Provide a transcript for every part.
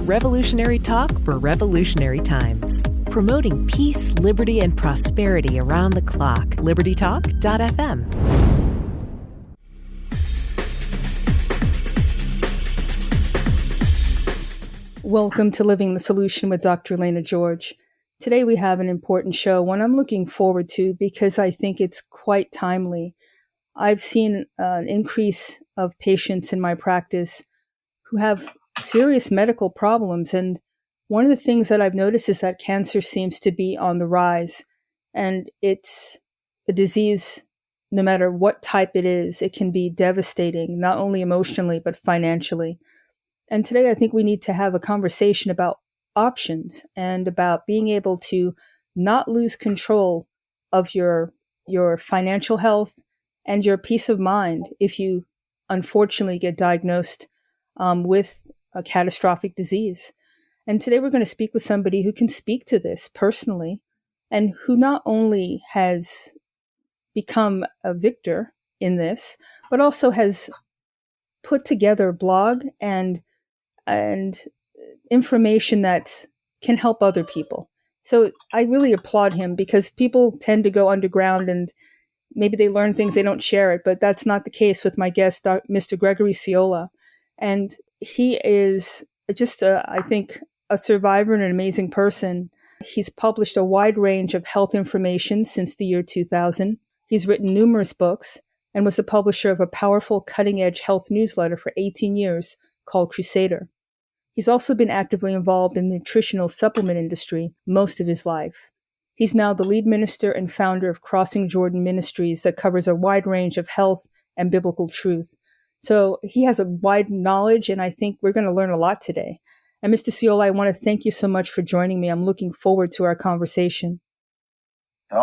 Revolutionary talk for revolutionary times. Promoting peace, liberty, and prosperity around the clock. LibertyTalk.fm. Welcome to Living the Solution with Dr. Elena George. Today we have an important show, one I'm looking forward to because I think it's quite timely. I've seen an increase of patients in my practice who have serious medical problems, and one of the things that I've noticed is that cancer seems to be on the rise, and it's a disease, no matter what type it is, it can be devastating, not only emotionally, but financially. And today I think we need to have a conversation about options and about being able to not lose control of your financial health and your peace of mind if you unfortunately get diagnosed with a catastrophic disease. And today we're going to speak with somebody who can speak to this personally and who not only has become a victor in this, but also has put together a blog and information that can help other people. So I really applaud him because people tend to go underground and maybe they learn things, they don't share it, but that's not the case with my guest, Mr. Gregory Ciola. And he is just, I think, a survivor and an amazing person. He's published a wide range of health information since the year 2000. He's written numerous books and was the publisher of a powerful cutting-edge health newsletter for 18 years called CRUSADOR. He's also been actively involved in the nutritional supplement industry most of his life. He's now the lead minister and founder of Crossing Jordan Ministries that covers a wide range of health and biblical truth. So he has a wide knowledge, and I think we're going to learn a lot today. And Mr. Ciola, I want to thank you so much for joining me. I'm looking forward to our conversation. So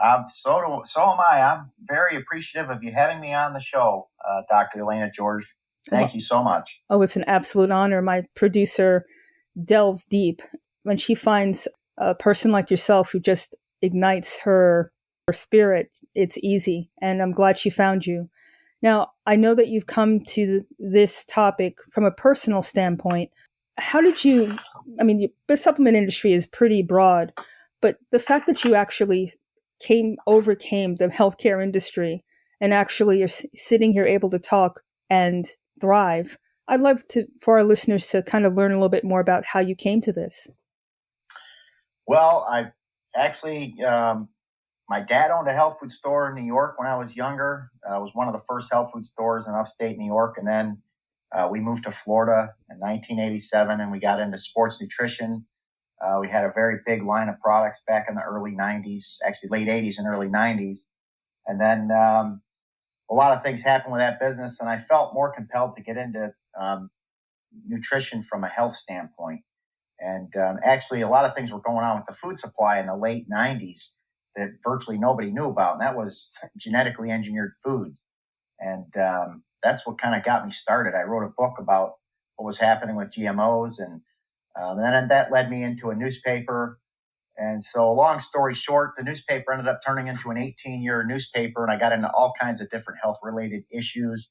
am I. I'm very appreciative of you having me on the show, Dr. Elena George. Thank you so much. Oh, it's an absolute honor. My producer delves deep when she finds a person like yourself who just ignites her spirit. It's easy, and I'm glad she found you. Now, I know that you've come to this topic from a personal standpoint. How did you, the supplement industry is pretty broad, but the fact that you actually overcame the healthcare industry and actually are sitting here able to talk and thrive, I'd love for our listeners to kind of learn a little bit more about how you came to this. Well, I actually, my dad owned a health food store in New York when I was younger. It was one of the first health food stores in upstate New York. And then we moved to Florida in 1987 and we got into sports nutrition. We had a very big line of products back in the early 90s, actually late 80s and early 90s. And then a lot of things happened with that business, and I felt more compelled to get into nutrition from a health standpoint. And actually, a lot of things were going on with the food supply in the late 90s that virtually nobody knew about, and that was genetically engineered foods. And that's what kind of got me started. I wrote a book about what was happening with GMOs, and then that led me into a newspaper. And so long story short, the newspaper ended up turning into an 18-year newspaper, and I got into all kinds of different health-related issues.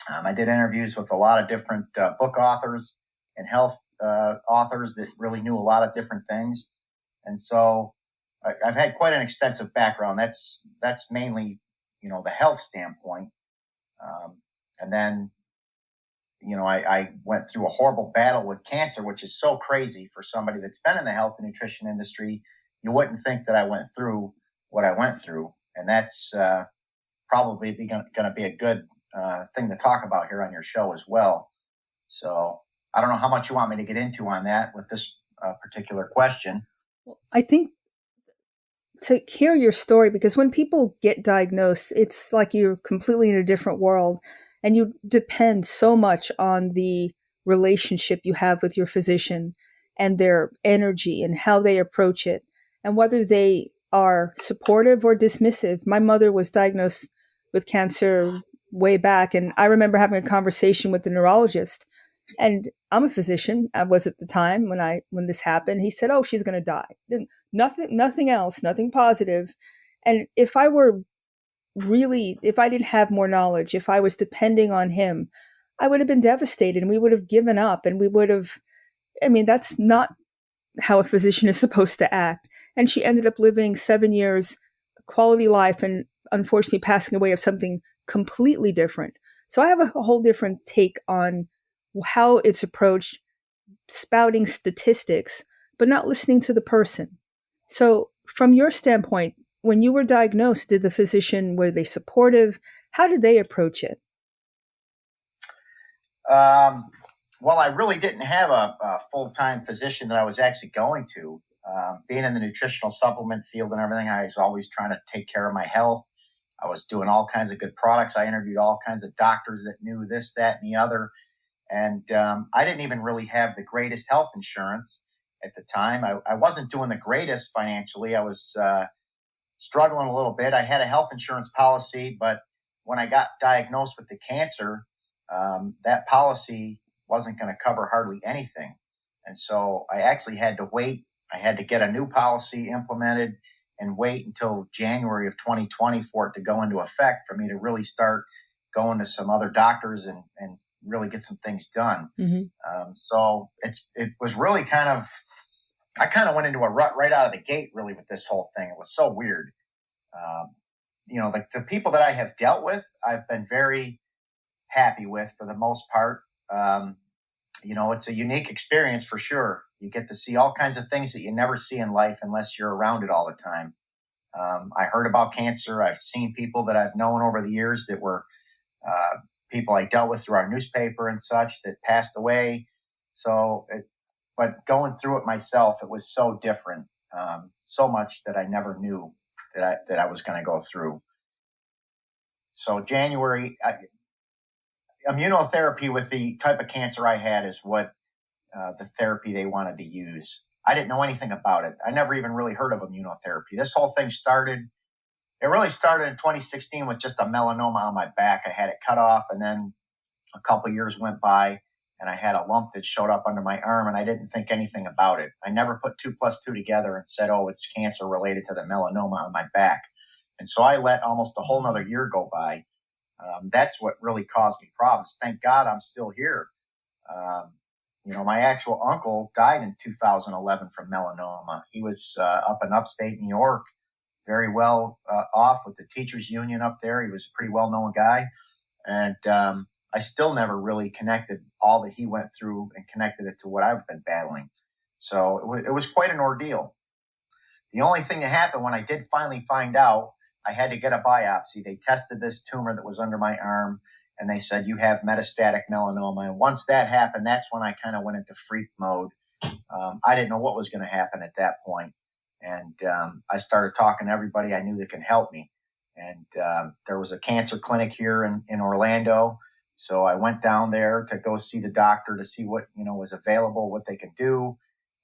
I did interviews with a lot of different book authors and health authors that really knew a lot of different things. And so I've had quite an extensive background. That's mainly, the health standpoint. And then, I went through a horrible battle with cancer, which is so crazy for somebody that's been in the health and nutrition industry. You wouldn't think that I went through what I went through. And that's probably going to be a good thing to talk about here on your show as well. So I don't know how much you want me to get into on that with this particular question. I think to hear your story, because when people get diagnosed, it's like you're completely in a different world. And you depend so much on the relationship you have with your physician and their energy and how they approach it and whether they are supportive or dismissive. My mother was diagnosed with cancer way back, and I remember having a conversation with the neurologist. And I'm a physician. I was at the time when this happened. He said, "Oh, she's going to die. Nothing else, nothing positive." And if I didn't have more knowledge, if I was depending on him, I would have been devastated and we would have given up and we would have I mean, that's not how a physician is supposed to act. And she ended up living 7 years, quality life, and unfortunately passing away of something completely different. So I have a whole different take on how it's approached, spouting statistics, but not listening to the person. So from your standpoint, when you were diagnosed, did the physician, were they supportive? How did they approach it? Well, I really didn't have a full-time physician that I was actually going to. Being in the nutritional supplement field and everything, I was always trying to take care of my health. I was doing all kinds of good products. I interviewed all kinds of doctors that knew this, that, and the other. And I didn't even really have the greatest health insurance at the time. I wasn't doing the greatest financially. I was struggling a little bit. I had a health insurance policy, but when I got diagnosed with the cancer, that policy wasn't going to cover hardly anything. And so I actually had to wait. I had to get a new policy implemented and wait until January of 2020 for it to go into effect for me to really start going to some other doctors and really get some things done. Mm-hmm. So it was really I kind of went into a rut right out of the gate, really, with this whole thing. It was so weird. The people that I have dealt with, I've been very happy with for the most part. It's a unique experience for sure. You get to see all kinds of things that you never see in life unless you're around it all the time. I heard about cancer. I've seen people that I've known over the years that were people I dealt with through our newspaper and such that passed away. But going through it myself, it was so different, so much that I never knew that I was going to go through. So January, immunotherapy with the type of cancer I had is what the therapy they wanted to use. I didn't know anything about it. I never even really heard of immunotherapy. This whole thing really started in 2016 with just a melanoma on my back. I had it cut off, and then a couple years went by, and I had a lump that showed up under my arm, and I didn't think anything about it. I never put 2 plus 2 together and said, oh, it's cancer related to the melanoma on my back. And so I let almost a whole nother year go by. That's what really caused me problems. Thank God I'm still here. My actual uncle died in 2011 from melanoma. He was up in upstate New York, very well off with the teachers union up there. He was a pretty well-known guy. And I still never really connected all that he went through and connected it to what I've been battling. So it was quite an ordeal. The only thing that happened when I did finally find out, I had to get a biopsy. They tested this tumor that was under my arm, and they said, you have metastatic melanoma. And once that happened, that's when I kind of went into freak mode. I didn't know what was going to happen at that point. And I started talking to everybody I knew that could help me. And there was a cancer clinic here in Orlando. So I went down there to go see the doctor to see what, was available, what they could do.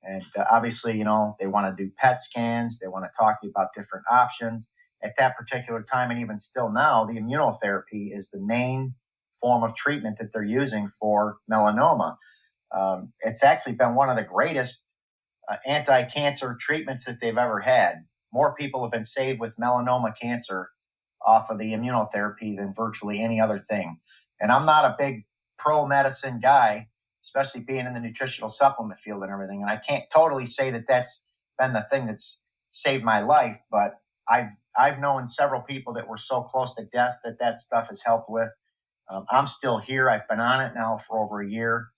And obviously, they want to do PET scans. They want to talk to you about different options. At that particular time, and even still now, the immunotherapy is the main form of treatment that they're using for melanoma. It's actually been one of the greatest anti-cancer treatments that they've ever had. More people have been saved with melanoma cancer off of the immunotherapy than virtually any other thing. And I'm not a big pro-medicine guy, especially being in the nutritional supplement field and everything. And I can't totally say that that's been the thing that's saved my life, but I've known several people that were so close to death that stuff has helped with. I'm still here. I've been on it now for over a year.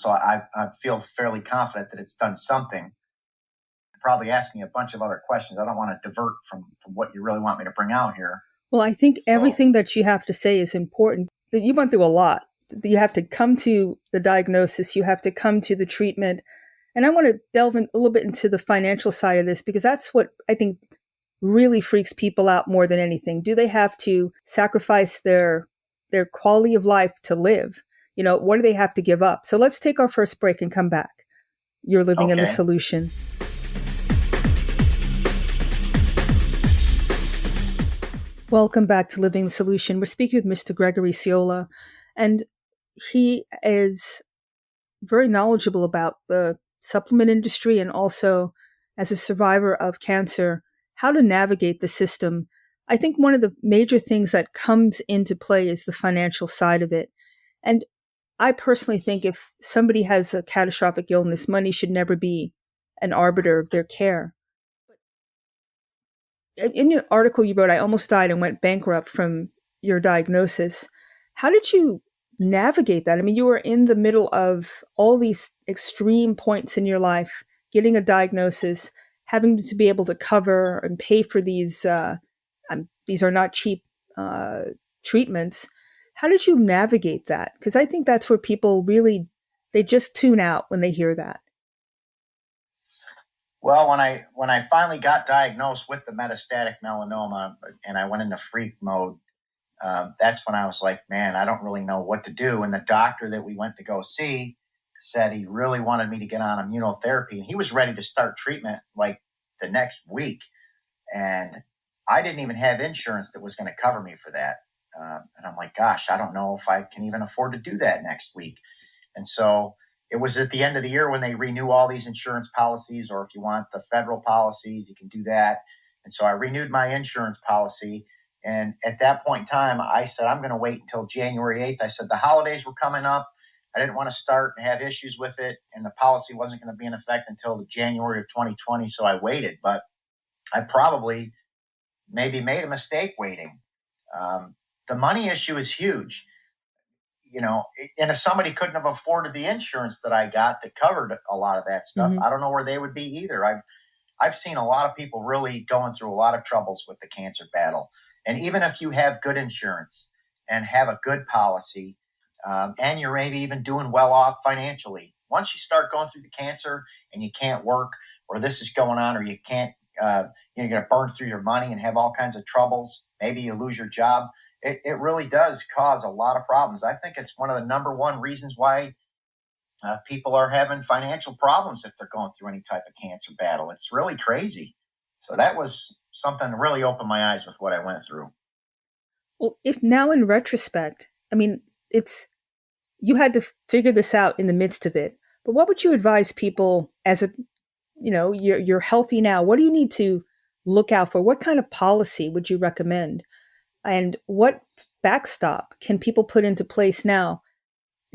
So I feel fairly confident that it's done something. I'm probably asking a bunch of other questions. I don't want to divert from what you really want me to bring out here. Well, I think everything that you have to say is important. You went through a lot. You have to come to the diagnosis. You have to come to the treatment. And I want to delve in a little bit into the financial side of this, because that's what I think really freaks people out more than anything. Do they have to sacrifice their quality of life to live? What do they have to give up? So let's take our first break and come back. You're living in the solution. Welcome back to Living the Solution. We're speaking with Mr. Gregory Ciola, and he is very knowledgeable about the supplement industry and also, as a survivor of cancer, how to navigate the system. I think one of the major things that comes into play is the financial side of it. And I personally think if somebody has a catastrophic illness, money should never be an arbiter of their care. In your article you wrote, I almost died and went bankrupt from your diagnosis. How did you navigate that? I mean, you were in the middle of all these extreme points in your life, getting a diagnosis, having to be able to cover and pay for these are not cheap uh, treatments. How did you navigate that? Because I think that's where people really, they just tune out when they hear that. Well, when I finally got diagnosed with the metastatic melanoma and I went into freak mode, that's when I was like, man, I don't really know what to do. And the doctor that we went to go see said he really wanted me to get on immunotherapy, and he was ready to start treatment like the next week. And I didn't even have insurance that was going to cover me for that. And I'm like, gosh, I don't know if I can even afford to do that next week. And so it was at the end of the year when they renew all these insurance policies, or if you want the federal policies, you can do that. And so I renewed my insurance policy. And at that point in time, I said, I'm going to wait until January 8th. I said, the holidays were coming up. I didn't want to start and have issues with it. And the policy wasn't going to be in effect until the January of 2020. So I waited, but I probably maybe made a mistake waiting. The money issue is huge. And if somebody couldn't have afforded the insurance that I got that covered a lot of that stuff, I don't know where they would be either. I've seen a lot of people really going through a lot of troubles with the cancer battle. And even if you have good insurance and have a good policy, and you're maybe even doing well off financially, once you start going through the cancer and you can't work, or this is going on, or you can't, you're going to burn through your money and have all kinds of troubles. Maybe you lose your job. It really does cause a lot of problems. I think it's one of the number one reasons why people are having financial problems if they're going through any type of cancer battle. It's really crazy. So that was something that really opened my eyes with what I went through. Well, if now in retrospect, I mean, you had to figure this out in the midst of it, but what would you advise people you're healthy now. What do you need to look out for? What kind of policy would you recommend? And what backstop can people put into place now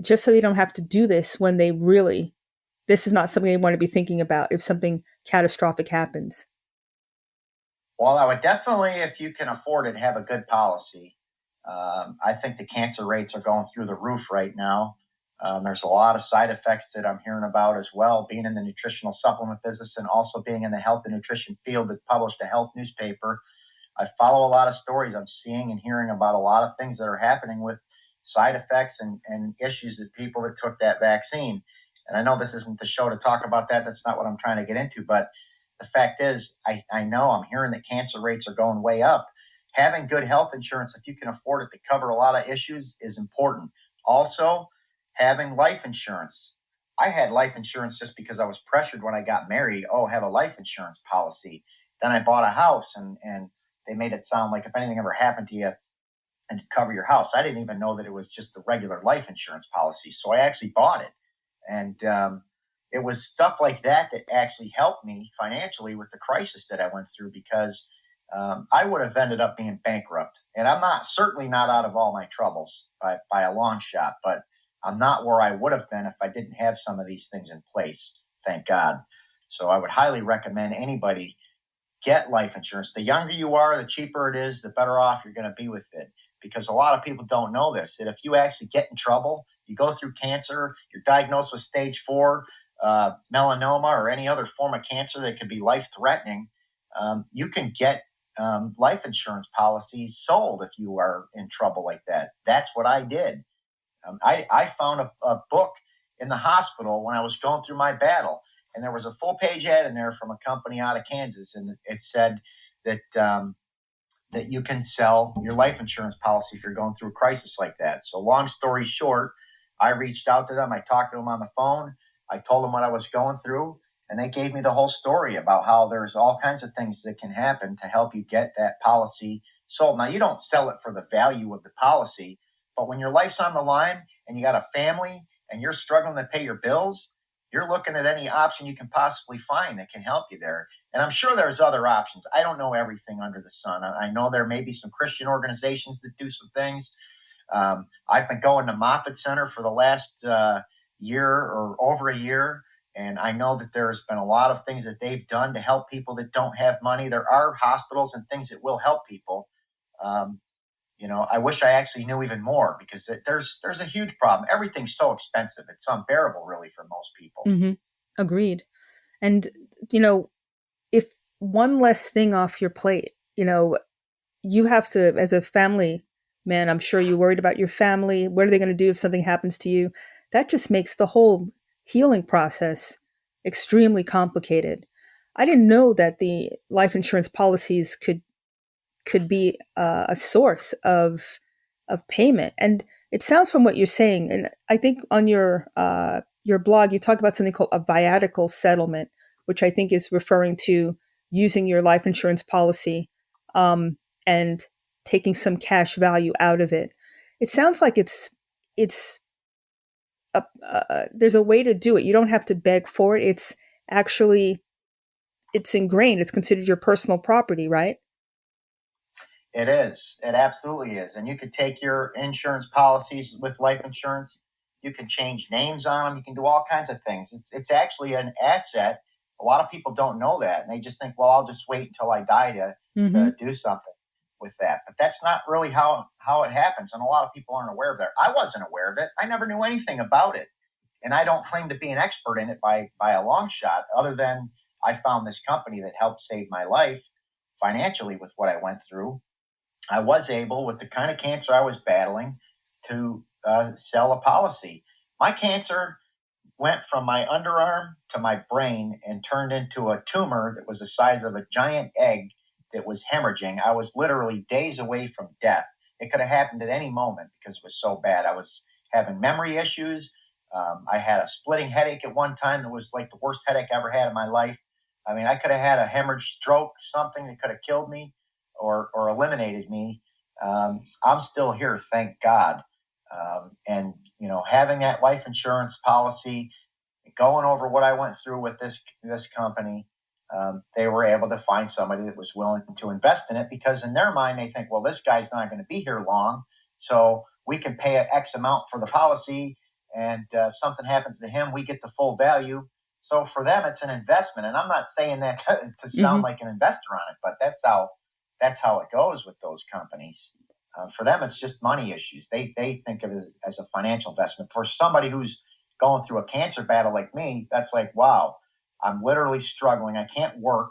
just so they don't have to do this when this is not something they want to be thinking about if something catastrophic happens? Well, I would definitely, if you can afford it, have a good policy. I think the cancer rates are going through the roof right now. There's a lot of side effects that I'm hearing about as well, being in the nutritional supplement business and also being in the health and nutrition field that published a health newspaper. I follow a lot of stories. I'm seeing and hearing about a lot of things that are happening with side effects and issues that people that took that vaccine. And I know this isn't the show to talk about that. That's not what I'm trying to get into. But the fact is, I know I'm hearing that cancer rates are going way up. Having good health insurance, if you can afford it to cover a lot of issues, is important. Also, having life insurance. I had life insurance just because I was pressured when I got married. Oh, have a life insurance policy. Then I bought a house and they made it sound like if anything ever happened to you and to cover your house. I didn't even know that it was just the regular life insurance policy. So I actually bought it. And it was stuff like that that actually helped me financially with the crisis that I went through, because I would have ended up being bankrupt. And I'm certainly not out of all my troubles by a long shot, but I'm not where I would have been if I didn't have some of these things in place, thank God. So I would highly recommend anybody get life insurance. The younger you are, the cheaper it is, the better off you're going to be with it. Because a lot of people don't know this, that if you actually get in trouble, you go through cancer, you're diagnosed with stage 4 melanoma or any other form of cancer that could be life-threatening, you can get life insurance policies sold if you are in trouble like that. That's what I did. I found a book in the hospital when I was going through my battle, and there was a full-page ad in there from a company out of Kansas, and it said that that you can sell your life insurance policy if you're going through a crisis like that. So long story short, I reached out to them. I talked to them on the phone. I told them what I was going through, and they gave me the whole story about how there's all kinds of things that can happen to help you get that policy sold. Now, you don't sell it for the value of the policy, but when your life's on the line and you got a family and you're struggling to pay your bills, you're looking at any option you can possibly find that can help you there. And I'm sure there's other options. I don't know everything under the sun. I know there may be some Christian organizations that do some things. I've been going to Moffitt Center for the last year or over a year, and I know that there's been a lot of things that they've done to help people that don't have money. There are hospitals and things that will help people. Um, I wish I actually knew even more, because there's a huge problem. Everything's so expensive; it's unbearable, really, for most people. Mm-hmm. Agreed. And, if one less thing off your plate, you have to, as a family man, I'm sure you're worried about your family. What are they going to do if something happens to you? That just makes the whole healing process extremely complicated. I didn't know that the life insurance policies could be a source of payment. And it sounds from what you're saying, and I think on your blog you talk about something called a viatical settlement, which I think is referring to using your life insurance policy and taking some cash value out of it. It sounds like it's there's a way to do it. You don't have to beg for it. It's ingrained. It's considered your personal property, right? It is. It absolutely is. And you could take your insurance policies with life insurance. You can change names on them. You can do all kinds of things. It's actually an asset. A lot of people don't know that, and they just think, well, I'll just wait until I die to do something with that. But that's not really how it happens, and a lot of people aren't aware of that. I wasn't aware of it. I never knew anything about it, and I don't claim to be an expert in it by a long shot, other than I found this company that helped save my life financially with what I went through. I was able, with the kind of cancer I was battling, to sell a policy. My cancer went from my underarm to my brain and turned into a tumor that was the size of a giant egg that was hemorrhaging. I was literally days away from death. It could have happened at any moment because it was so bad. I was having memory issues. I had a splitting headache at one time that was like the worst headache I ever had in my life. I mean, I could have had a hemorrhage stroke, something that could have killed me or eliminated me. I'm still here, thank God. And having that life insurance policy, going over what I went through with this company, they were able to find somebody that was willing to invest in it, because in their mind they think, well, this guy's not going to be here long, so we can pay an X amount for the policy, and something happens to him, we get the full value. So for them, it's an investment, and I'm not saying that to sound like an investor on it, but that's how it goes with those companies. For them, it's just money issues. They think of it as a financial investment. For somebody who's going through a cancer battle like me, that's like, wow, I'm literally struggling. I can't work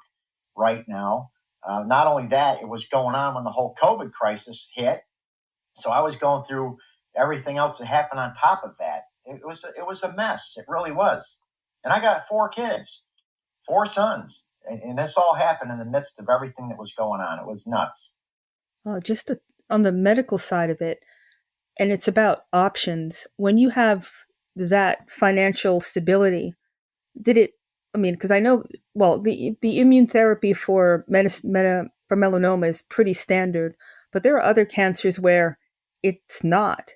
right now. Not only that, it was going on when the whole COVID crisis hit. So I was going through everything else that happened on top of that. It was a mess. It really was. And I got 4 kids, 4 sons. And this all happened in the midst of everything that was going on. It was nuts. Just on the medical side of it, and it's about options. When you have that financial stability, because I know, well, the immune therapy for for melanoma is pretty standard, but there are other cancers where it's not,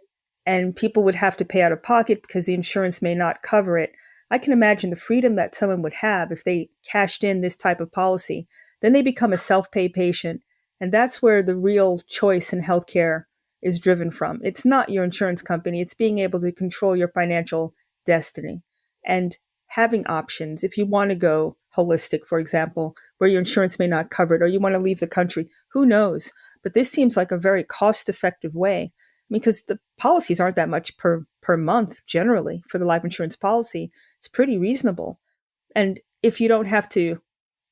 and people would have to pay out of pocket because the insurance may not cover it. I can imagine the freedom that someone would have if they cashed in this type of policy. Then they become a self-pay patient, and that's where the real choice in healthcare is driven from. It's not your insurance company. It's being able to control your financial destiny and having options. If you want to go holistic, for example, where your insurance may not cover it, or you want to leave the country, who knows? But this seems like a very cost-effective way, because the policies aren't that much per month generally for the life insurance policy. It's pretty reasonable. And if you don't have to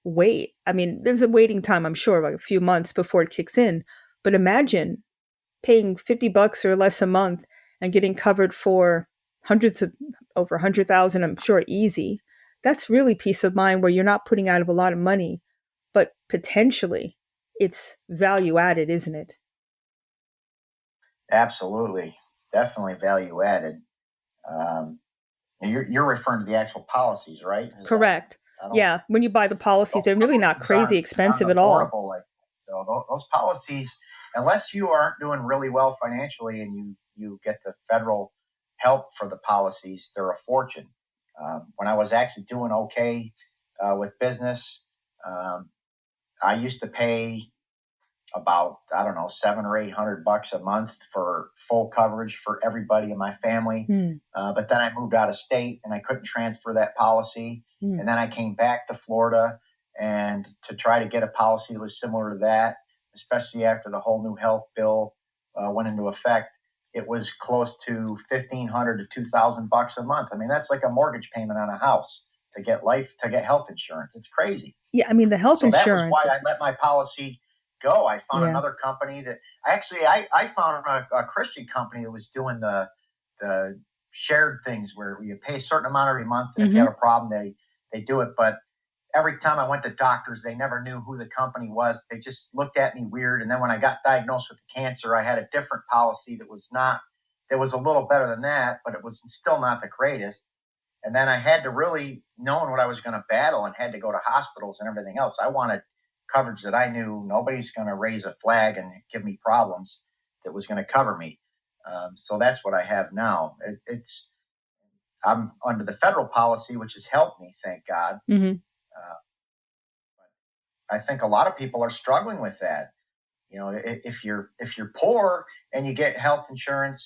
wait, there's a waiting time, I'm sure, like a few months before it kicks in. But imagine paying $50 or less a month and getting covered for over 100,000, I'm sure, easy. That's really peace of mind, where you're not putting out of a lot of money, but potentially it's value added, isn't it? Absolutely. Definitely value added. You're referring to the actual policies, right? Correct. Yeah. When you buy the policies, they're really not crazy expensive at all. Those policies, unless you aren't doing really well financially and you get the federal help for the policies, they're a fortune. When I was actually doing okay with business, I used to pay about, I don't know, $700 or $800 a month for full coverage for everybody in my family. But then I moved out of state and I couldn't transfer that policy. And then I came back to Florida and to try to get a policy that was similar to that, especially after the whole new health bill went into effect. It was close to $1,500 to $2,000 a month. I mean, that's like a mortgage payment on a house to get health insurance. It's crazy. Yeah, I mean, the health insurance. That was why I let my policy go. I found another company that I found a Christian company that was doing the shared things where you pay a certain amount every month, and if you have a problem, they do it. But every time I went to doctors, they never knew who the company was. They just looked at me weird. And then when I got diagnosed with cancer, I had a different policy that was a little better than that, but it was still not the greatest. And then I had to really know what I was going to battle and had to go to hospitals and everything else. I wanted coverage that I knew nobody's going to raise a flag and give me problems that was going to cover me. So that's what I have now. I'm under the federal policy, which has helped me, thank God. I think a lot of people are struggling with that. You know, if you're poor and you get health insurance,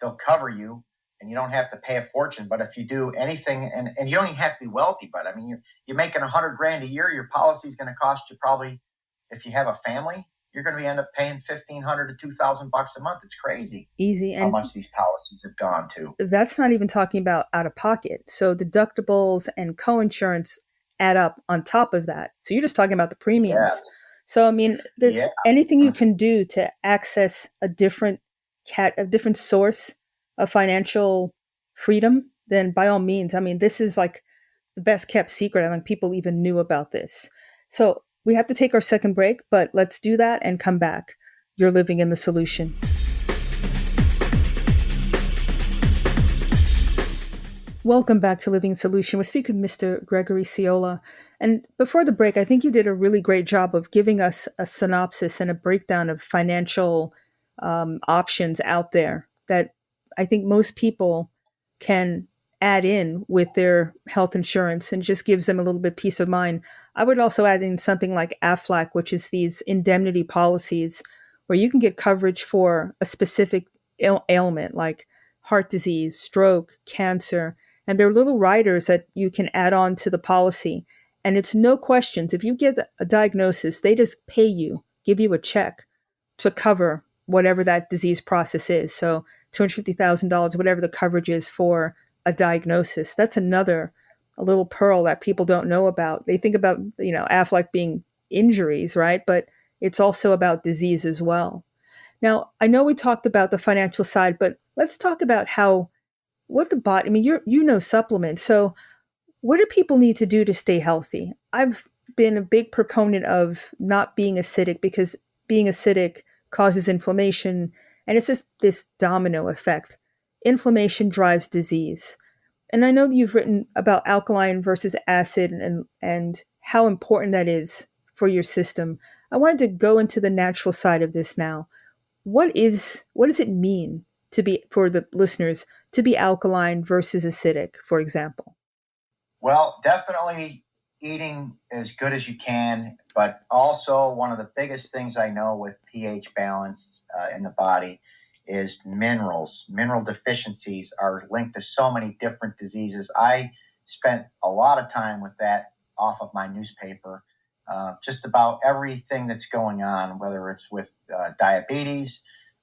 they'll cover you and you don't have to pay a fortune. But if you do anything, and you don't even have to be wealthy, but I mean, you're making $100,000 a year, your policy is going to cost you probably, if you have a family, you're going to end up paying $1,500 to $2,000 a month. It's crazy. Easy. And how much these policies have gone to. That's not even talking about out of pocket. So deductibles and co-insurance add up on top of that. So you're just talking about the premiums. Yeah. So, I mean, there's anything you can do to access a different source of financial freedom, then by all means. I mean, this is like the best kept secret. I don't think people even knew about this. So we have to take our second break, but let's do that and come back. You're living in the solution. Welcome back to Living Solution. We're speaking with Mr. Gregory Ciola. And before the break, I think you did a really great job of giving us a synopsis and a breakdown of financial options out there that I think most people can add in with their health insurance and just gives them a little bit peace of mind. I would also add in something like AFLAC, which is these indemnity policies where you can get coverage for a specific ailment like heart disease, stroke, cancer. And there are little riders that you can add on to the policy. And it's no questions. If you get a diagnosis, they just pay you, give you a check to cover whatever that disease process is. So $250,000, whatever the coverage is for a diagnosis. That's a little pearl that people don't know about. They think about, AFLAC being injuries, right? But it's also about disease as well. Now, I know we talked about the financial side, but let's talk about what the body, I mean, you know supplements. So what do people need to do to stay healthy? I've been a big proponent of not being acidic because being acidic causes inflammation, and it's just this domino effect. Inflammation drives disease. And I know that you've written about alkaline versus acid and how important that is for your system. I wanted to go into the natural side of this now. What does it mean for the listeners to be alkaline versus acidic, for example? Well, definitely eating as good as you can, but also one of the biggest things I know with pH balance in the body is minerals. Mineral deficiencies are linked to so many different diseases. I spent a lot of time with that off of my newspaper, just about everything that's going on, whether it's with diabetes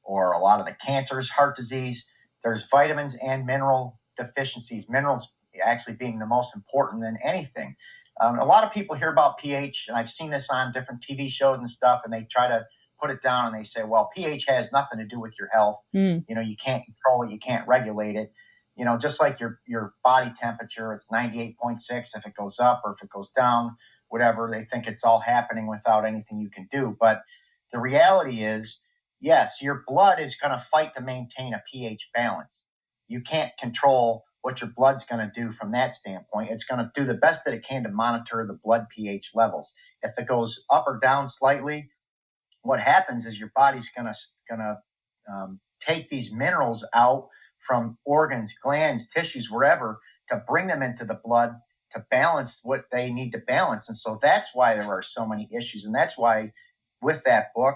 or a lot of the cancers, heart disease. There's vitamins and mineral deficiencies, minerals actually being the most important than anything. A lot of people hear about pH, and I've seen this on different TV shows and stuff, and they try to put it down and they say, well, pH has nothing to do with your health. You can't control it, you can't regulate it. Just like your body temperature, it's 98.6. If it goes up or if it goes down, whatever, they think it's all happening without anything you can do. But the reality is, yes, your blood is going to fight to maintain a pH balance. You can't control what your blood's going to do from that standpoint. It's going to do the best that it can to monitor the blood pH levels. If it goes up or down slightly, what happens is your body's going to take these minerals out from organs, glands, tissues, wherever, to bring them into the blood to balance what they need to balance. And so that's why there are so many issues. And that's why with that book,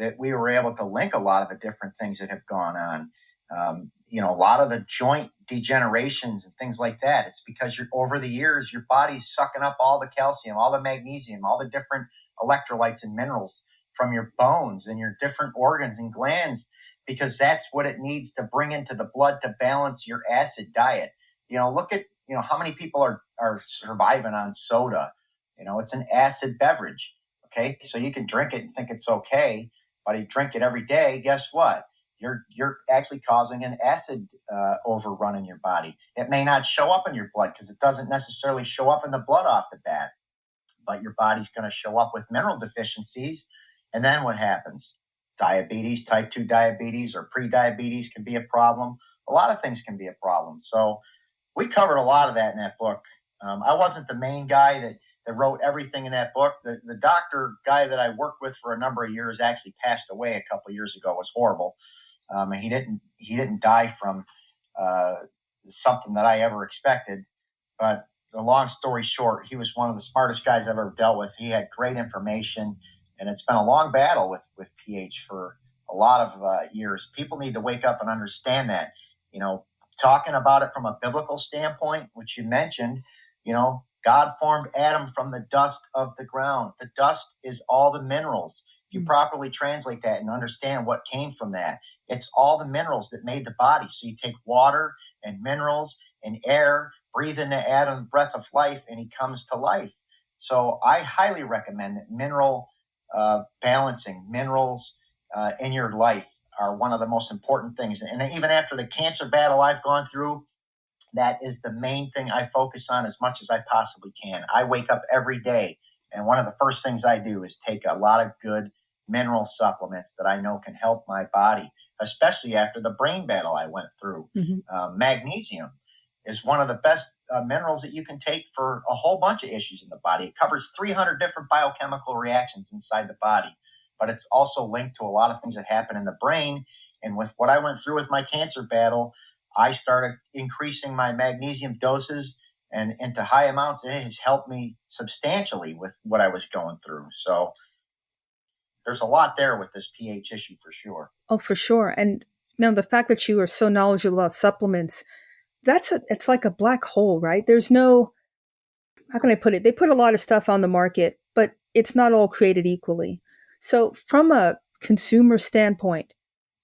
that we were able to link a lot of the different things that have gone on. A lot of the joint degenerations and things like that. It's because over the years, your body's sucking up all the calcium, all the magnesium, all the different electrolytes and minerals from your bones and your different organs and glands, because that's what it needs to bring into the blood to balance your acid diet. Look at, how many people are surviving on soda. It's an acid beverage. Okay. So you can drink it and think it's okay, but you drink it every day. Guess what? You're actually causing an acid overrun in your body. It may not show up in your blood because it doesn't necessarily show up in the blood off the bat, but your body's going to show up with mineral deficiencies. And then what happens? Diabetes, type 2 diabetes or pre-diabetes can be a problem. A lot of things can be a problem. So we covered a lot of that in that book. I wasn't the main guy that wrote everything in that book. The doctor guy that I worked with for a number of years actually passed away a couple of years ago. It was horrible. And he didn't die from something that I ever expected. But the long story short, he was one of the smartest guys I've ever dealt with. He had great information, and it's been a long battle with pH for a lot of years. People need to wake up and understand that. Talking about it from a biblical standpoint, which you mentioned, God formed Adam from the dust of the ground. The dust is all the minerals. If you properly translate that and understand what came from that, it's all the minerals that made the body. So you take water and minerals and air, breathe into Adam's breath of life, and he comes to life. So I highly recommend that mineral balancing, minerals in your life are one of the most important things. And even after the cancer battle I've gone through, that is the main thing I focus on as much as I possibly can. I wake up every day, and one of the first things I do is take a lot of good mineral supplements that I know can help my body, especially after the brain battle I went through. Mm-hmm. Magnesium is one of the best minerals that you can take for a whole bunch of issues in the body. It covers 300 different biochemical reactions inside the body, but it's also linked to a lot of things that happen in the brain. And with what I went through with my cancer battle, I started increasing my magnesium doses and into high amounts, and it has helped me substantially with what I was going through. So there's a lot there with this pH issue for sure. Oh, for sure. And now the fact that you are so knowledgeable about supplements, it's like a black hole, right? There's no, how can I put it? They put a lot of stuff on the market, but it's not all created equally. So from a consumer standpoint,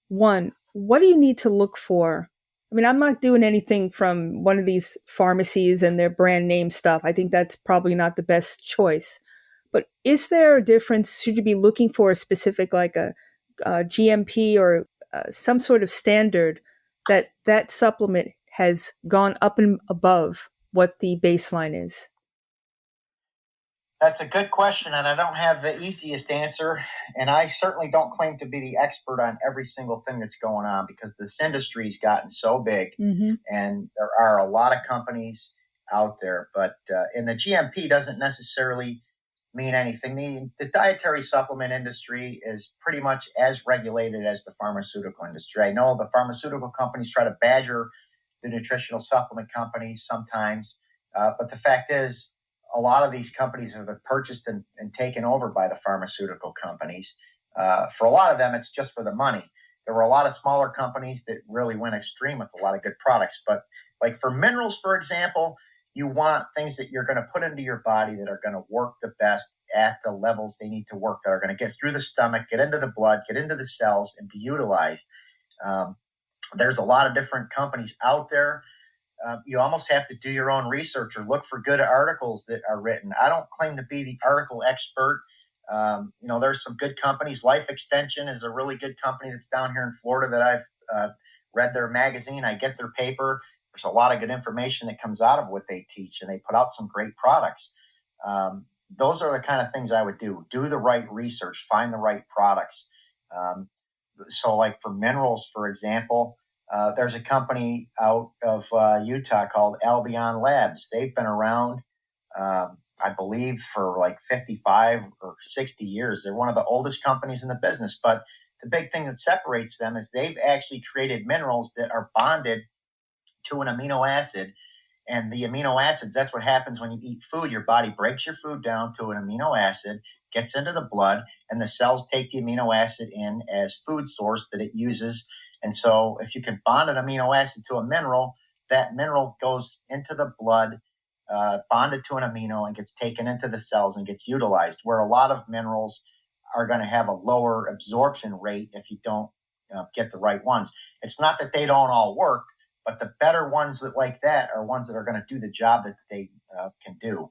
one, what do you need to look for? I mean, I'm not doing anything from one of these pharmacies and their brand name stuff. I think that's probably not the best choice. But is there a difference? Should you be looking for a specific, like a GMP or some sort of standard that supplement has gone up and above what the baseline is? That's a good question, and I don't have the easiest answer, and I certainly don't claim to be the expert on every single thing that's going on because this industry's gotten so big, mm-hmm. and there are a lot of companies out there, but and the GMP doesn't necessarily mean anything. The dietary supplement industry is pretty much as regulated as the pharmaceutical industry. I know the pharmaceutical companies try to badger the nutritional supplement companies sometimes, but the fact is, a lot of these companies have been purchased and taken over by the pharmaceutical companies. For a lot of them, it's just for the money. There were a lot of smaller companies that really went extreme with a lot of good products. But like for minerals, for example, you want things that you're going to put into your body that are going to work the best at the levels they need to work, that are going to get through the stomach, get into the blood, get into the cells, and be utilized. There's a lot of different companies out there. You almost have to do your own research or look for good articles that are written. I don't claim to be the article expert. There's some good companies. Life Extension is a really good company that's down here in Florida that I've read their magazine. I get their paper. There's a lot of good information that comes out of what they teach, and they put out some great products. Those are the kind of things I would do. Do the right research, find the right products. So like for minerals, for example, there's a company out of Utah called Albion Labs. They've been around, I believe, for like 55 or 60 years. They're one of the oldest companies in the business. But the big thing that separates them is they've actually created minerals that are bonded to an amino acid. And the amino acids, that's what happens when you eat food. Your body breaks your food down to an amino acid, gets into the blood, and the cells take the amino acid in as food source that it uses. And so if you can bond an amino acid to a mineral, that mineral goes into the blood, bonded to an amino, and gets taken into the cells and gets utilized, where a lot of minerals are going to have a lower absorption rate if you don't get the right ones. It's not that they don't all work, but the better ones that like that are ones that are going to do the job that they can do.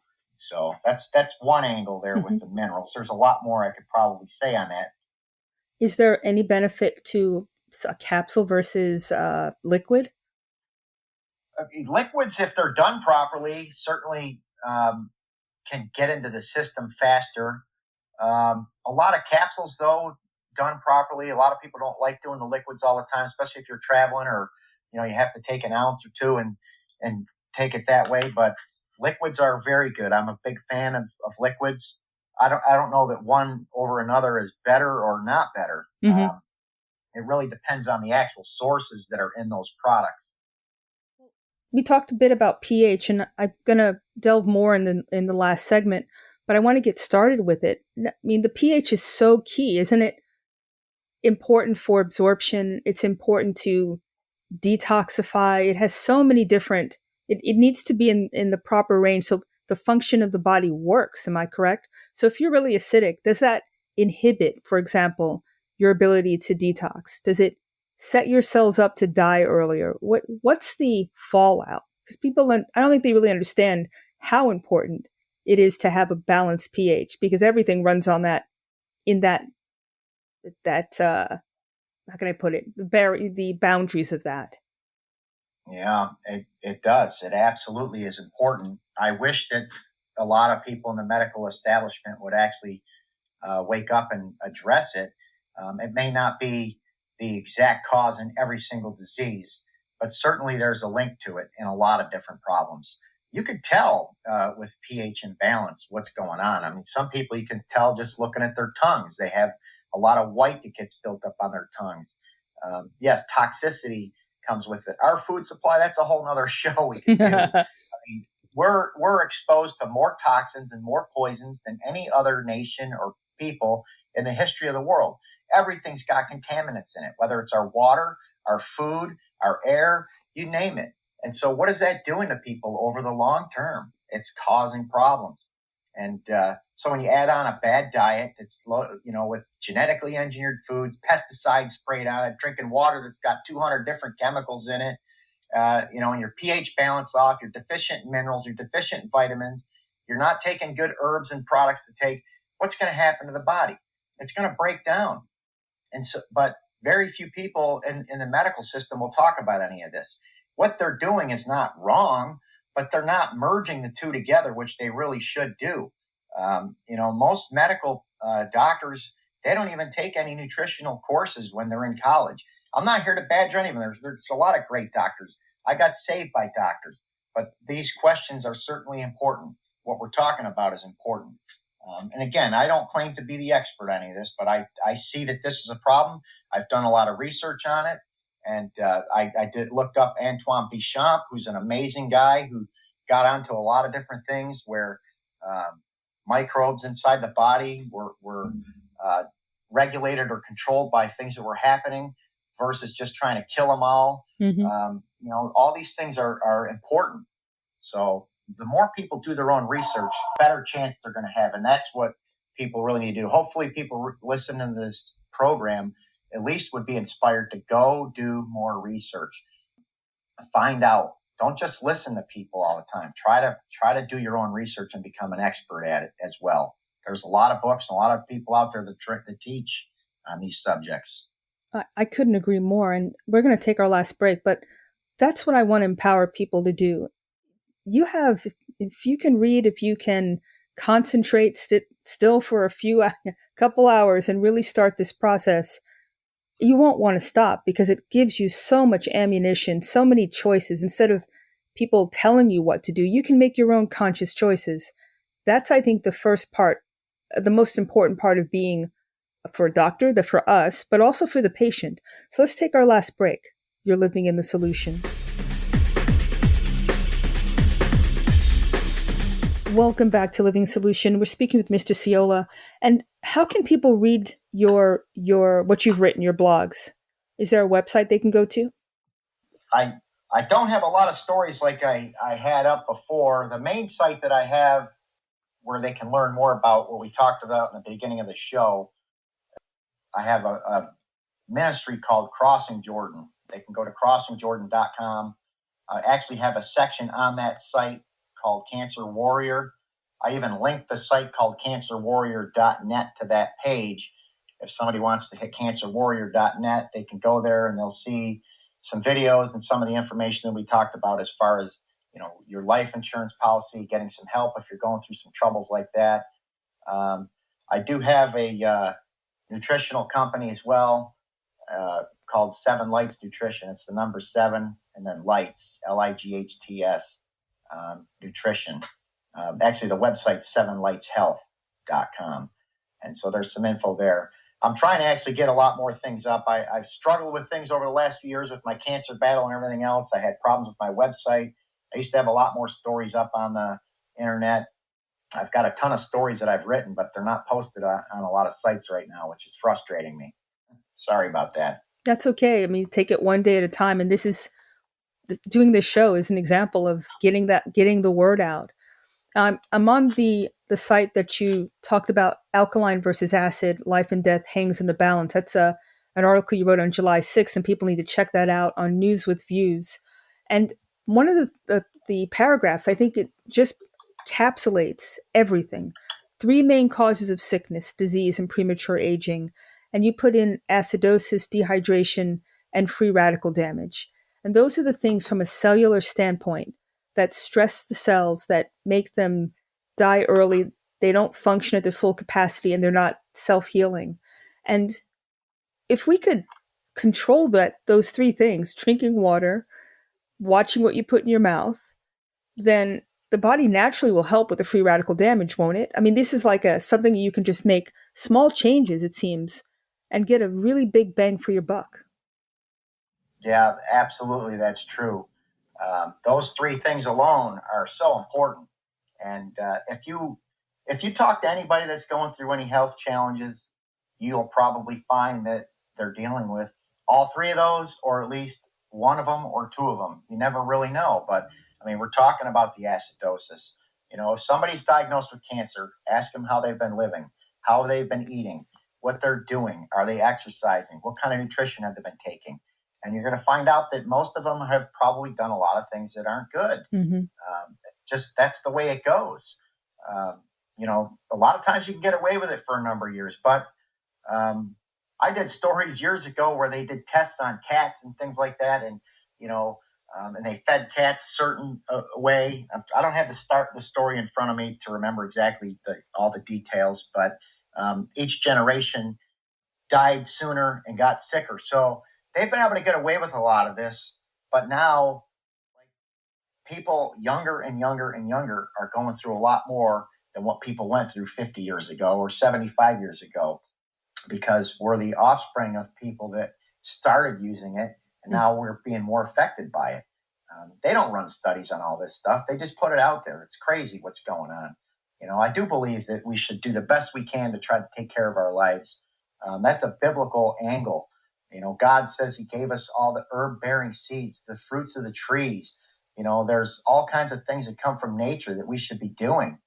So that's one angle there with the minerals. There's a lot more I could probably say on that. Is there any benefit to a capsule versus liquid? Liquids, if they're done properly, certainly can get into the system faster. A lot of capsules, though, done properly, a lot of people don't like doing the liquids all the time, especially if you're traveling or you have to take an ounce or two and take it that way. But liquids are very good. I'm a big fan of liquids. I don't know that one over another is better or not better. Mm-hmm. It really depends on the actual sources that are in those products. We talked a bit about pH, and I'm going to delve more in the last segment, but I want to get started with it. I mean, the pH is so key, isn't it? Important for absorption. It's important to detoxify. It has so many different, it needs to be in the proper range so the function of the body works. Am I correct? So if you're really acidic, does that inhibit, for example, your ability to detox? Does it set your cells up to die earlier? What's the fallout? Because people, I don't think they really understand how important it is to have a balanced pH, because everything runs on that, in that how can I put it? The boundaries of that. Yeah, it does. It absolutely is important. I wish that a lot of people in the medical establishment would actually wake up and address it. It may not be the exact cause in every single disease, but certainly there's a link to it in a lot of different problems. You could tell with pH imbalance what's going on. I mean, some people you can tell just looking at their tongues. They have a lot of white that gets built up on their tongues. Yes, toxicity comes with it. Our food supply, that's a whole nother show we could do. I mean, we're exposed to more toxins and more poisons than any other nation or people in the history of the world. Everything's got contaminants in it, whether it's our water, our food, our air, you name it. And so what is that doing to people over the long term? It's causing problems. And so when you add on a bad diet that's with genetically engineered foods, pesticides sprayed on it, drinking water that's got 200 different chemicals in it, and your pH balance off, you're deficient in minerals, you're deficient in vitamins, you're not taking good herbs and products to take, what's going to happen to the body? It's going to break down. And so, but very few people in the medical system will talk about any of this. What they're doing is not wrong, but they're not merging the two together, which they really should do. Most medical doctors, they don't even take any nutritional courses when they're in college. I'm not here to badger anyone. There's a lot of great doctors. I got saved by doctors, but these questions are certainly important. What we're talking about is important. And again, I don't claim to be the expert on any of this, but I see that this is a problem. I've done a lot of research on it. And I looked up Antoine Béchamp, who's an amazing guy who got onto a lot of different things where microbes inside the body were regulated or controlled by things that were happening versus just trying to kill them all. Mm-hmm. All these things are important. So the more people do their own research, better chance they're going to have. And that's what people really need to do. Hopefully people listen to this program at least would be inspired to go do more research. Find out. Don't just listen to people all the time. Try to do your own research and become an expert at it as well. There's a lot of books, and a lot of people out there that teach on these subjects. I couldn't agree more. And we're going to take our last break, but that's what I want to empower people to do. If you can read, if you can concentrate still for a couple hours and really start this process, you won't want to stop, because it gives you so much ammunition, so many choices. Instead of people telling you what to do, you can make your own conscious choices. That's, I think, the first part, the most important part of being for a doctor, for us, but also for the patient. So let's take our last break. You're living in the solution. Welcome back to Living Solution. We're speaking with Mr. Ciola. And how can people read your what you've written, your blogs? Is there a website they can go to? I don't have a lot of stories like I had up before. The main site that I have where they can learn more about what we talked about in the beginning of the show, I have a ministry called Crossing Jordan. They can go to crossingjordan.com. I actually have a section on that site called Cancer Warrior. I even linked the site called cancerwarrior.net to that page. If somebody wants to hit cancerwarrior.net, they can go there and they'll see some videos and some of the information that we talked about as far as, your life insurance policy, getting some help if you're going through some troubles like that. I do have a nutritional company as well called 7 Lights Nutrition. It's the number 7 and then Lights, Lights, nutrition. Actually, the website's 7lightshealth.com. And so there's some info there. I'm trying to actually get a lot more things up. I've struggled with things over the last few years with my cancer battle and everything else. I had problems with my website. I used to have a lot more stories up on the internet. I've got a ton of stories that I've written, but they're not posted on a lot of sites right now, which is frustrating me. Sorry about that. That's okay. I mean, take it one day at a time. And doing this show is an example of getting the word out. I'm on the site that you talked about, alkaline versus acid, life and death hangs in the balance. That's an article you wrote on July 6th, and people need to check that out on News with Views. And one of the paragraphs, I think it just capsulates everything. 3 main causes of sickness, disease, and premature aging. And you put in acidosis, dehydration, and free radical damage. And those are the things from a cellular standpoint that stress the cells, that make them die early. They don't function at their full capacity, and they're not self-healing. And if we could control those 3 things, drinking water, watching what you put in your mouth, then the body naturally will help with the free radical damage, won't it? I mean, this is like something you can just make small changes, it seems, and get a really big bang for your buck. Yeah, absolutely. That's true. Those 3 things alone are so important. And if you talk to anybody that's going through any health challenges, you'll probably find that they're dealing with all 3 of those, or at least one of them or 2 of them. You never really know. But I mean, we're talking about the acidosis. If somebody's diagnosed with cancer, ask them how they've been living, how they've been eating, what they're doing. Are they exercising? What kind of nutrition have they been taking? And you're going to find out that most of them have probably done a lot of things that aren't good. Mm-hmm. Just that's the way it goes. A lot of times you can get away with it for a number of years, but I did stories years ago where they did tests on cats and things like that, and and they fed cats a certain way. I don't have the story in front of me to remember exactly all the details, but each generation died sooner and got sicker. So they've been able to get away with a lot of this, but now people younger and younger and younger are going through a lot more than what people went through 50 years ago or 75 years ago, because we're the offspring of people that started using it, and now we're being more affected by it. They don't run studies on all this stuff. They just put it out there. It's crazy what's going on. I do believe that we should do the best we can to try to take care of our lives. That's a biblical angle. God says he gave us all the herb-bearing seeds, the fruits of the trees. There's all kinds of things that come from nature that we should be doing.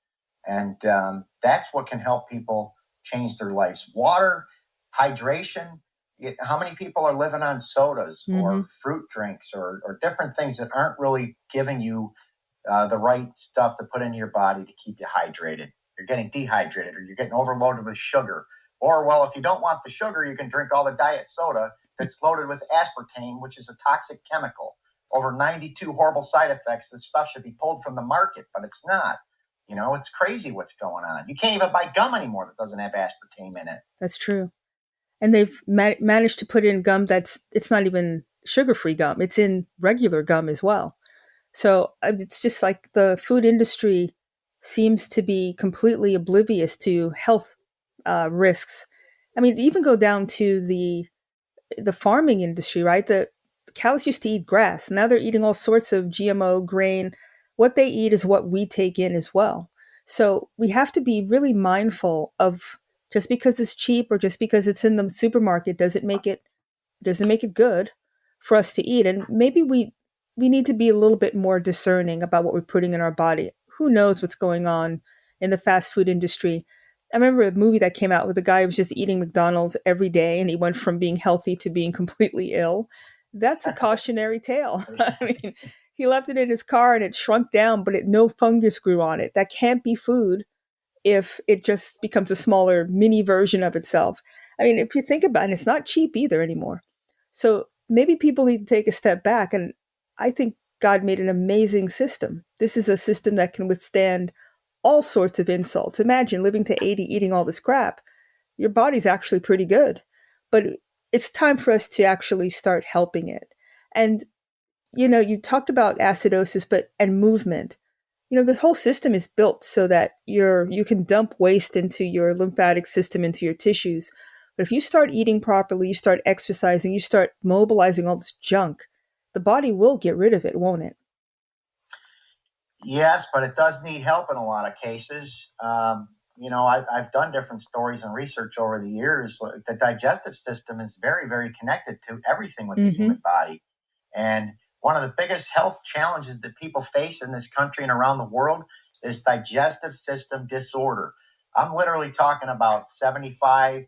And that's what can help people change their lives. Water, hydration. How many people are living on sodas or fruit drinks or different things that aren't really giving you the right stuff to put into your body to keep you hydrated? You're getting dehydrated, or you're getting overloaded with sugar. Or, well, if you don't want the sugar, you can drink all the diet soda that's loaded with aspartame, which is a toxic chemical. Over 92 horrible side effects. This stuff should be pulled from the market, but it's not. It's crazy what's going on. You can't even buy gum anymore that doesn't have aspartame in it. That's true. And they've managed to put in gum it's not even sugar-free gum. It's in regular gum as well. So it's just like the food industry seems to be completely oblivious to health risks. I mean, even go down to the farming industry, right? The cows used to eat grass. Now they're eating all sorts of GMO grain. What they eat is what we take in as well. So we have to be really mindful of, just because it's cheap or just because it's in the supermarket doesn't make it good for us to eat. And maybe we need to be a little bit more discerning about what we're putting in our body. Who knows what's going on in the fast food industry? I remember a movie that came out with a guy who was just eating McDonald's every day, and he went from being healthy to being completely ill. That's a cautionary tale. I mean, he left it in his car and it shrunk down, but no fungus grew on it. That can't be food if it just becomes a smaller mini version of itself. I mean, if you think about it, and it's not cheap either anymore. So maybe people need to take a step back. And I think God made an amazing system. This is a system that can withstand all sorts of insults. Imagine living to 80, eating all this crap. Your body's actually pretty good. But it's time for us to actually start helping it. And, you talked about acidosis, and movement. The whole system is built so that you can dump waste into your lymphatic system, into your tissues. But if you start eating properly, you start exercising, you start mobilizing all this junk, the body will get rid of it, won't it? Yes, but it does need help in a lot of cases. I've done different stories and research over the years. The digestive system is very, very connected to everything with the human body. And one of the biggest health challenges that people face in this country and around the world is digestive system disorder. I'm literally talking about 75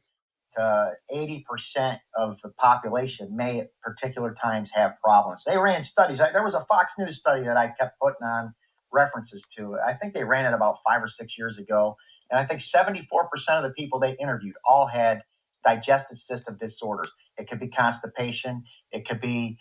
to 80% of the population may at particular times have problems. They ran studies. There was a Fox News study that I kept putting on references to. I think they ran it about 5 or 6 years ago. And I think 74% of the people they interviewed all had digestive system disorders. It could be constipation. It could be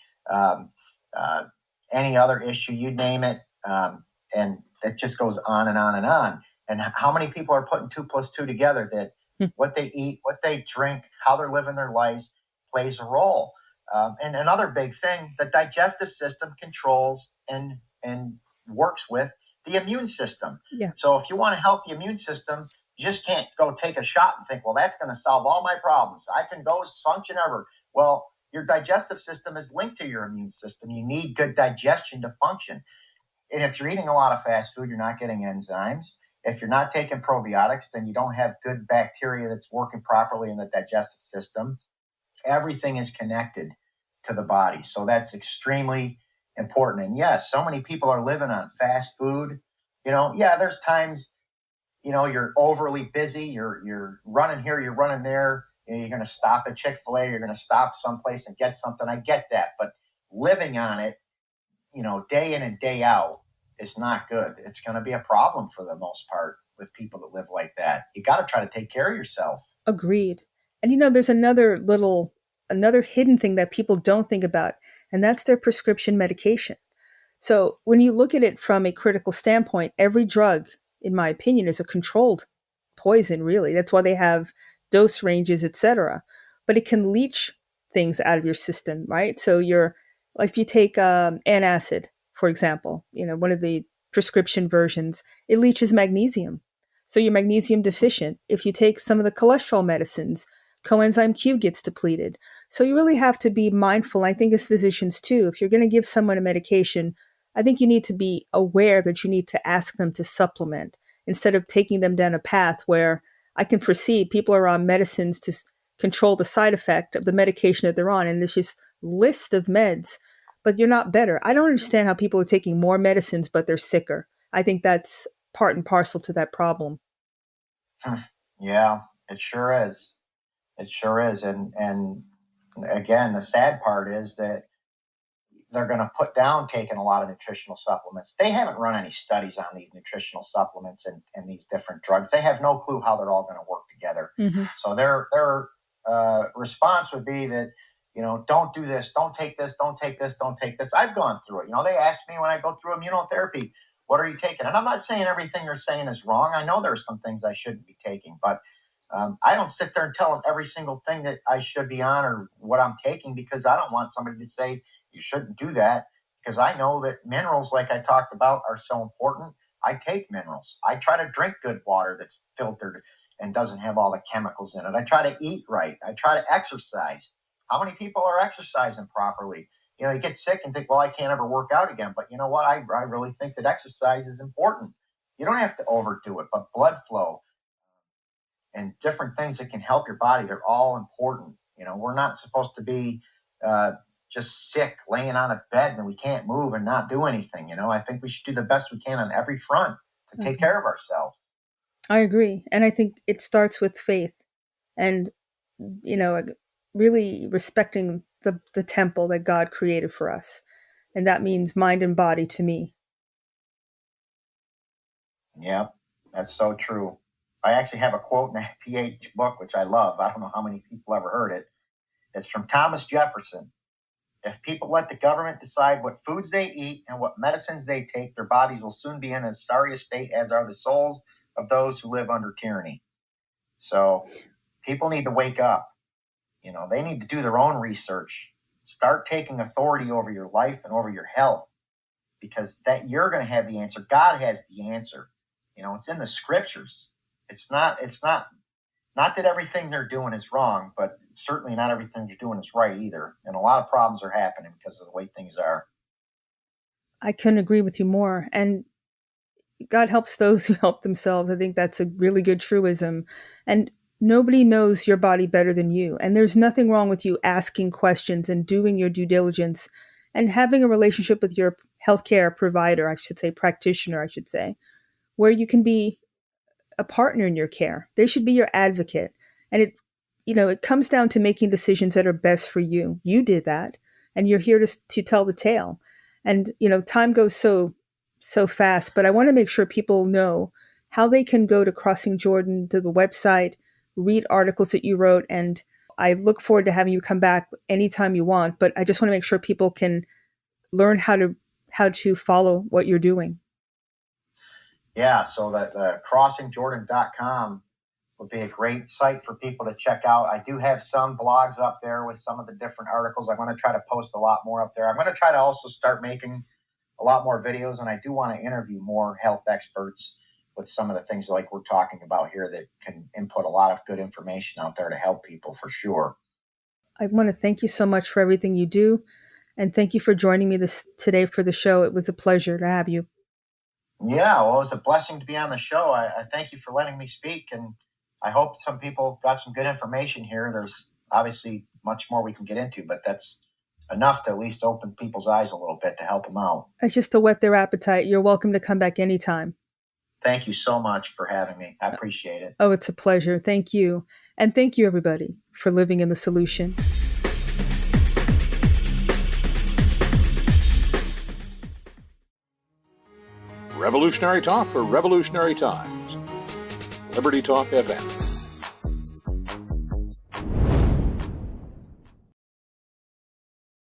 any other issue, you name it. And it just goes on and on and on. And how many people are putting 2 plus 2 together that what they eat, what they drink, how they're living their lives plays a role. And another big thing, the digestive system controls and works with the immune system. Yeah. So if you want to help the immune system, you just can't go take a shot and think, well, that's going to solve all my problems. I can go as function ever. Well, your digestive system is linked to your immune system. You need good digestion to function. And if you're eating a lot of fast food, you're not getting enzymes. If you're not taking probiotics, then you don't have good bacteria that's working properly in the digestive system. Everything is connected to the body. So that's extremely important. And yes, so many people are living on fast food. There's times, you're overly busy. You're running here, you're running there. You're going to stop at Chick-fil-A. You're going to stop someplace and get something. I get that. But living on it, day in and day out is not good. It's going to be a problem for the most part with people that live like that. You got to try to take care of yourself. Agreed. And there's another hidden thing that people don't think about, and that's their prescription medication. So when you look at it from a critical standpoint, every drug, in my opinion, is a controlled poison, really. That's why they have dose ranges, etc. But it can leach things out of your system, right? So if you take antacid, for example, one of the prescription versions, it leaches magnesium. So you're magnesium deficient. If you take some of the cholesterol medicines, coenzyme Q gets depleted. So you really have to be mindful. I think as physicians too, if you're going to give someone a medication, I think you need to be aware that you need to ask them to supplement instead of taking them down a path where I can foresee people are on medicines to control the side effect of the medication that they're on. And there's just list of meds, but you're not better. I don't understand how people are taking more medicines, but they're sicker. I think that's part and parcel to that problem. Yeah, it sure is. It sure is. And again, the sad part is that they're going to put down taking a lot of nutritional supplements. They haven't run any studies on these nutritional supplements and these different drugs. They have no clue how they're all going to work together. Mm-hmm. So their response would be that, don't do this, don't take this, don't take this, don't take this. I've gone through it. They ask me when I go through immunotherapy, what are you taking? And I'm not saying everything they're saying is wrong. I know there's some things I shouldn't be taking, but I don't sit there and tell them every single thing that I should be on or what I'm taking, because I don't want somebody to say you shouldn't do that, because I know that minerals, like I talked about, are so important. I take minerals. I try to drink good water that's filtered and doesn't have all the chemicals in it. I try to eat right. I try to exercise. How many people are exercising properly? You get sick and think, well, I can't ever work out again. But you know what? I really think that exercise is important. You don't have to overdo it, but blood flow and different things that can help your body, they're all important. We're not supposed to be just sick, laying on a bed and we can't move and not do anything. I think we should do the best we can on every front to take care of ourselves. I agree. And I think it starts with faith and, really respecting the temple that God created for us. And that means mind and body to me. Yeah, that's so true. I actually have a quote in that PH book, which I love. I don't know how many people ever heard it. It's from Thomas Jefferson. If people let the government decide what foods they eat and what medicines they take, their bodies will soon be in as sorry a state as are the souls of those who live under tyranny. So people need to wake up. They need to do their own research. Start taking authority over your life and over your health, because that you're going to have the answer. God has the answer. It's in the scriptures. It's not that everything they're doing is wrong, but certainly not everything they're doing is right either. And a lot of problems are happening because of the way things are. I couldn't agree with you more. And God helps those who help themselves. I think that's a really good truism. And nobody knows your body better than you. And there's nothing wrong with you asking questions and doing your due diligence and having a relationship with your healthcare provider, practitioner, where you can be a partner in your care. They should be your advocate. And it comes down to making decisions that are best for you. You did that, and you're here to tell the tale. And, time goes so fast, but I want to make sure people know how they can go to Crossing Jordan, to the website, read articles that you wrote. And I look forward to having you come back anytime you want, but I just want to make sure people can learn how to follow what you're doing. Yeah, so the crossingjordan.com would be a great site for people to check out. I do have some blogs up there with some of the different articles. I'm going to try to post a lot more up there. I'm going to try to also start making a lot more videos, and I do want to interview more health experts with some of the things like we're talking about here that can input a lot of good information out there to help people for sure. I want to thank you so much for everything you do, and thank you for joining me today for the show. It was a pleasure to have you. Yeah, well, it was a blessing to be on the show. I thank you for letting me speak, and I hope some people got some good information here. There's obviously much more we can get into, but that's enough to at least open people's eyes a little bit to help them out. It's just to whet their appetite. You're welcome to come back anytime. Thank you so much for having me. I appreciate it. Oh, it's a pleasure. Thank you. And thank you, everybody, for living in the solution. Revolutionary talk for revolutionary times. Liberty Talk FM.